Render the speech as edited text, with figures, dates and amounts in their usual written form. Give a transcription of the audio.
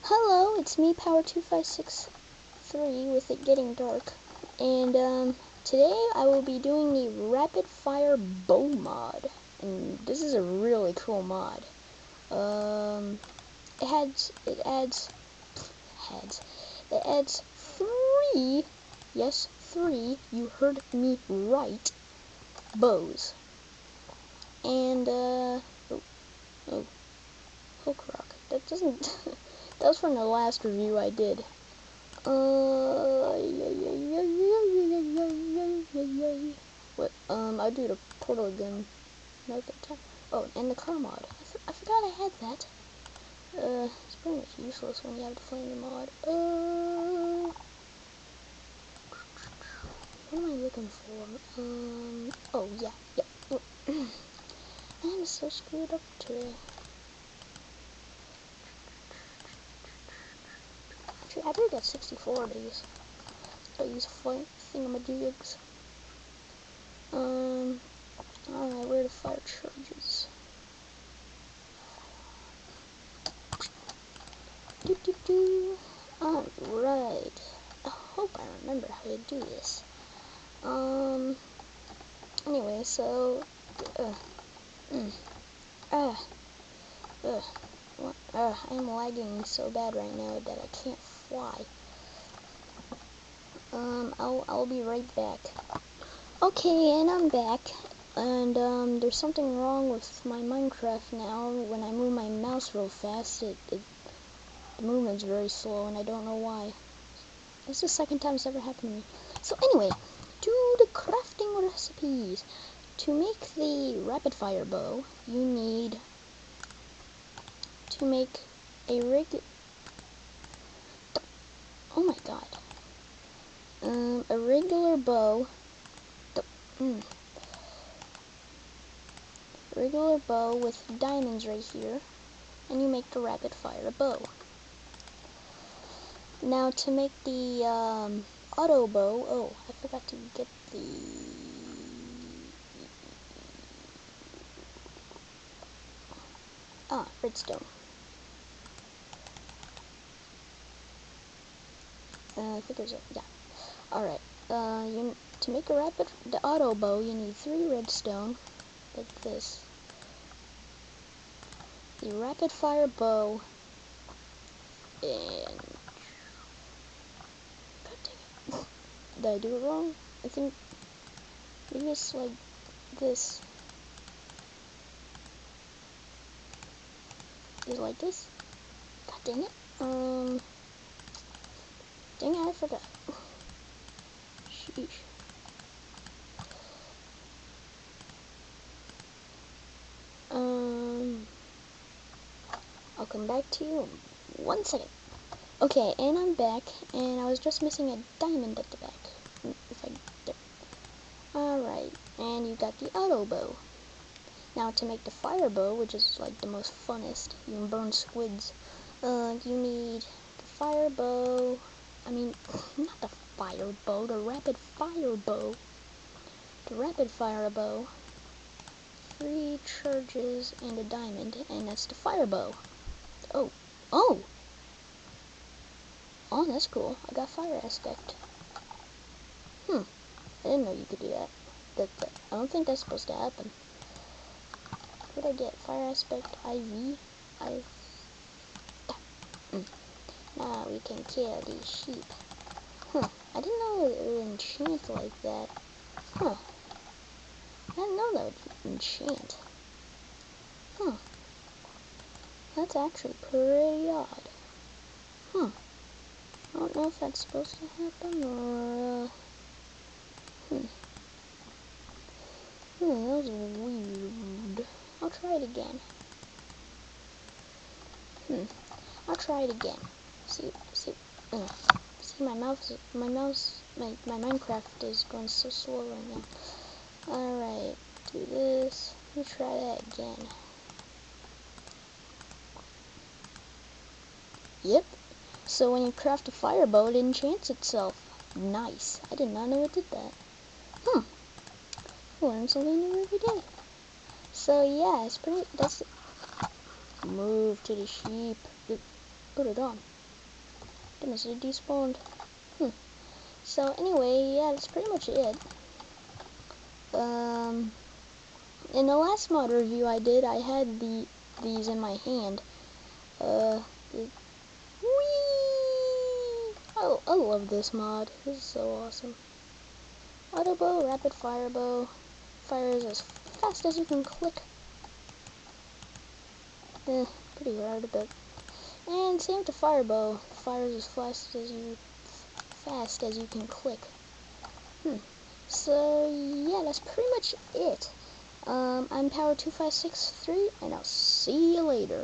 Hello, it's me, Power2563, with it getting dark, and today I will be doing the Rapid Fire Bow mod, and this is a really cool mod. It adds three, yes, three, you heard me right, bows, and Hook Rock, that doesn't, that was from the last review I did. What? I'll do the portal again another time. Oh, and the car mod. I forgot I had that. It's pretty much useless when you have to find the mod. What am I looking for? Oh, yeah. I'm so screwed up today. Actually, I better get 64 of these. These thingamajigs. Alright, where are the fire charges? Alright. I hope I remember how to do this. Anyway, so, I'm lagging so bad right now that I can't fly. I'll be right back. Okay, and I'm back. And, there's something wrong with my Minecraft now. When I move my mouse real fast, the movement's very slow, and I don't know why. This is the second time it's ever happened to me. So anyway, to the crafting recipes. To make the rapid fire bow, you need to make a a regular bow. Regular bow with diamonds right here, and you make the rapid fire bow. Now to make the auto bow, oh, I forgot to get the redstone. I think there's yeah. Alright, to make the auto bow, you need 3 redstone, like this. The rapid fire bow, and god dang it. Did I do it wrong? I think maybe it's like this. Is it like this? God dang it. Dang it, I forgot. Sheesh. I'll come back to you in 1 second. Okay, and I'm back, and I was just missing a diamond at the back. Alright, and you got the auto bow. Now to make the fire bow, which is like the most funnest, you can burn squids, you need the fire bow, not the fire bow, the rapid fire bow. The rapid fire bow, 3 charges and a diamond, and that's the fire bow. Oh, that's cool. I got fire aspect. I didn't know you could do that. I don't think that's supposed to happen. What did I get? Fire aspect IV. Now we can kill these sheep. I didn't know it would enchant like that. I didn't know that would enchant. That's actually pretty odd. I don't know if that's supposed to happen, or, that was weird. I'll try it again. I'll try it again. See, my Minecraft is going so slow right now. Alright, do this. Let me try that again. Yep. So when you craft a fire bow, it enchants itself. Nice. I did not know it did that. Learn something new every day. So yeah, that's it. Move to the sheep. Put it on. Goodness, it despawned. So anyway, yeah, that's pretty much it. In the last mod review I did, I had these in my hand. Whee! Oh, I love this mod. This is so awesome. Auto bow, rapid fire bow. Fires as fast as you can click. Pretty hard, but. And same with the fire bow. Fires as fast as you can click. So yeah, that's pretty much it. I'm Power2563, and I'll see you later.